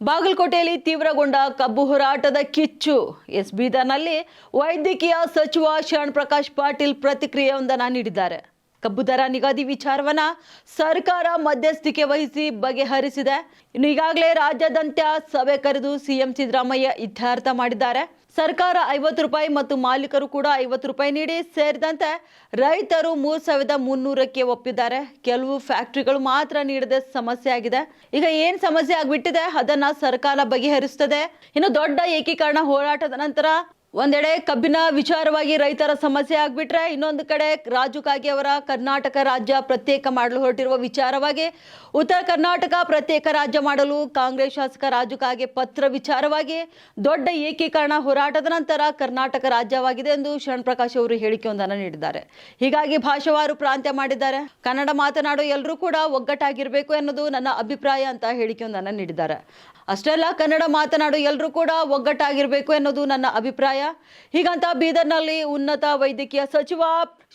ಬಾಗಲಕೋಟೆಯಲ್ಲಿ ತೀವ್ರಗೊಂಡ ಕಬ್ಬು ಹೋರಾಟದ ಕಿಚ್ಚು. ಬೀದರ್ನಲ್ಲಿ ವೈದ್ಯಕೀಯ ಸಚಿವ ಶರಣ್ ಪ್ರಕಾಶ್ ಪಾಟೀಲ್ ಪ್ರತಿಕ್ರಿಯೆಯೊಂದನ್ನು ನೀಡಿದ್ದಾರೆ. ಕಬ್ಬು ದರ ನಿಗದಿ ವಿಚಾರವನ್ನ ಸರ್ಕಾರ ಮಧ್ಯಸ್ಥಿಕೆ ವಹಿಸಿ ಬಗೆಹರಿಸಿದೆ. ಇನ್ನು ಈಗಾಗಲೇ ರಾಜ್ಯಾದ್ಯಂತ ಸಭೆ ಕರೆದು ಸಿಎಂ ಸಿದ್ದರಾಮಯ್ಯ ಇತ್ಯರ್ಥ ಮಾಡಿದ್ದಾರೆ. ಸರ್ಕಾರ 50 ರೂಪಾಯಿ ಮತ್ತು ಮಾಲೀಕರು ಕೂಡ 50 ರೂಪಾಯಿ ನೀಡಿ ಸೇರಿದಂತೆ ರೈತರು 3,300ಕ್ಕೆ ಒಪ್ಪಿದ್ದಾರೆ. ಕೆಲವು ಫ್ಯಾಕ್ಟರಿಗಳು ಮಾತ್ರ ನೀಡದೆ ಸಮಸ್ಯೆ ಆಗಿದೆ. ಈಗ ಏನ್ ಸಮಸ್ಯೆ ಆಗ್ಬಿಟ್ಟಿದೆ ಅದನ್ನ ಸರ್ಕಾರ ಬಗೆಹರಿಸುತ್ತದೆ. ಇನ್ನು ದೊಡ್ಡ ಏಕೀಕರಣ ಹೋರಾಟದ ನಂತರ ಒಂದೆಡೆ ಕಬ್ಬಿನ ವಿಚಾರವಾಗಿ ರೈತರ ಸಮಸ್ಯೆ ಆಗ್ಬಿಟ್ರೆ, ಇನ್ನೊಂದು ಕಡೆ ರಾಜು ಕಾಗೆ ಅವರ ಕರ್ನಾಟಕ ರಾಜ್ಯ ಪ್ರತ್ಯೇಕ ಮಾಡಲು ಹೊರಟಿರುವ ವಿಚಾರವಾಗಿ ಉತ್ತರ ಕರ್ನಾಟಕ ಪ್ರತ್ಯೇಕ ರಾಜ್ಯ ಮಾಡಲು ಕಾಂಗ್ರೆಸ್ ಶಾಸಕ ರಾಜು ಕಾಗೆ ಪತ್ರ ವಿಚಾರವಾಗಿ ದೊಡ್ಡ ಏಕೀಕರಣ ಹೋರಾಟದ ನಂತರ ಕರ್ನಾಟಕ ರಾಜ್ಯವಾಗಿದೆ ಎಂದು ಶರಣ್ ಪ್ರಕಾಶ್ ಅವರು ಹೇಳಿಕೆಯೊಂದನ್ನು ನೀಡಿದ್ದಾರೆ. ಹೀಗಾಗಿ ಭಾಷಾವಾರು ಪ್ರಾಂತ್ಯ ಮಾಡಿದ್ದಾರೆ. ಕನ್ನಡ ಮಾತನಾಡೋ ಎಲ್ಲರೂ ಕೂಡ ಒಗ್ಗಟ್ಟಾಗಿರಬೇಕು ಎನ್ನುವುದು ನನ್ನ ಅಭಿಪ್ರಾಯ ಅಂತ ಹೇಳಿಕೆಯೊಂದನ್ನು ನೀಡಿದ್ದಾರೆ. ಅಷ್ಟೇ ಅಲ್ಲ, ಕನ್ನಡ ಮಾತನಾಡೋ ಎಲ್ಲರೂ ಕೂಡ ಒಗ್ಗಟ್ಟಾಗಿರಬೇಕು ಎನ್ನುವುದು ನನ್ನ ಅಭಿಪ್ರಾಯ. ಹೀಗಂತ ಬೀದರ್ನಲ್ಲಿ ಉನ್ನತ ವೈದ್ಯಕೀಯ ಸಚಿವ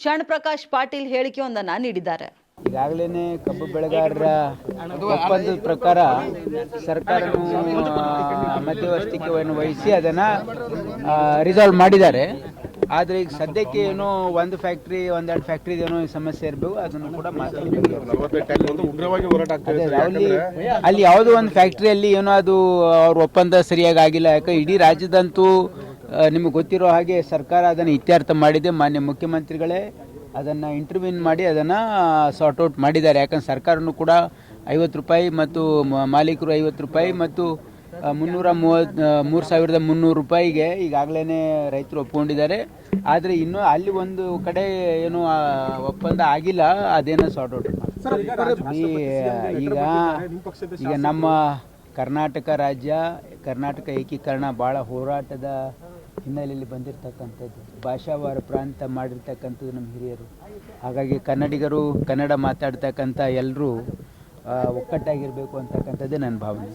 ಶರಣ್ ಪ್ರಕಾಶ್ ಪಾಟೀಲ್ ಹೇಳಿಕೆಯೊಂದನ್ನು ನೀಡಿದ್ದಾರೆ. ಈಗಾಗಲೇ ಕಬ್ಬು ಬೆಳೆಗಾರರ ಒಪ್ಪಂದದ ಪ್ರಕಾರ ಸರ್ಕಾರ ಮಧ್ಯವರ್ತಿಕೆಯನ್ನು ವಹಿಸಿ ಅದನ್ನು ರಿಸಾಲ್ವ್ ಮಾಡಿದ್ದಾರೆ. ಆದರೆ ಈಗ ಸದ್ಯಕ್ಕೆ ಏನೋ ಒಂದು ಫ್ಯಾಕ್ಟ್ರಿ ಒಂದೆರಡು ಫ್ಯಾಕ್ಟ್ರಿ ಏನೋ ಸಮಸ್ಯೆ ಇರಬೇಕು, ಅದನ್ನು ಕೂಡ ಅಲ್ಲಿ ಯಾವುದೋ ಒಂದು ಫ್ಯಾಕ್ಟ್ರಿಯಲ್ಲಿ ಏನೋ ಅದು ಅವ್ರ ಒಪ್ಪಂದ ಸರಿಯಾಗಿ ಆಗಿಲ್ಲ. ಯಾಕೆ ಇಡೀ ರಾಜ್ಯದಂತೂ ನಿಮಗೆ ಗೊತ್ತಿರೋ ಹಾಗೆ ಸರ್ಕಾರ ಅದನ್ನು ಇತ್ಯರ್ಥ ಮಾಡಿದೆ. ಮಾನ್ಯ ಮುಖ್ಯಮಂತ್ರಿಗಳೇ ಅದನ್ನು ಇಂಟರ್ವ್ಯೂನ್ ಮಾಡಿ ಅದನ್ನು ಸಾರ್ಟ್ ಔಟ್ ಮಾಡಿದ್ದಾರೆ. ಯಾಕಂದ್ರೆ ಸರ್ಕಾರನೂ ಕೂಡ 50 ರೂಪಾಯಿ ಮತ್ತು ಮಾಲೀಕರು 50 ರೂಪಾಯಿ ಮತ್ತು 3,300 ರೂಪಾಯಿಗೆ ಈಗಾಗಲೇ ರೈತರು ಒಪ್ಕೊಂಡಿದ್ದಾರೆ. ಆದರೆ ಇನ್ನೂ ಅಲ್ಲಿ ಒಂದು ಕಡೆ ಏನು ಒಪ್ಪಂದ ಆಗಿಲ್ಲ, ಅದೇನೋ ಸಾರ್ಟ್ ಔಟ್ ಈಗ ನಮ್ಮ ಕರ್ನಾಟಕ ರಾಜ್ಯ ಕರ್ನಾಟಕ ಏಕೀಕರಣ ಭಾಳ ಹೋರಾಟದ ಹಿನ್ನೆಲೆಯಲ್ಲಿ ಬಂದಿರತಕ್ಕಂಥದ್ದು, ಭಾಷಾವಾರ ಪ್ರಾಂತ ಮಾಡಿರ್ತಕ್ಕಂಥದ್ದು ನಮ್ಮ ಹಿರಿಯರು. ಹಾಗಾಗಿ ಕನ್ನಡಿಗರು ಕನ್ನಡ ಮಾತಾಡ್ತಕ್ಕಂಥ ಎಲ್ಲರೂ ಒಕ್ಕಟ್ಟಾಗಿರಬೇಕು ಅಂತಕ್ಕಂಥದ್ದೇ ನನ್ನ ಭಾವನೆ.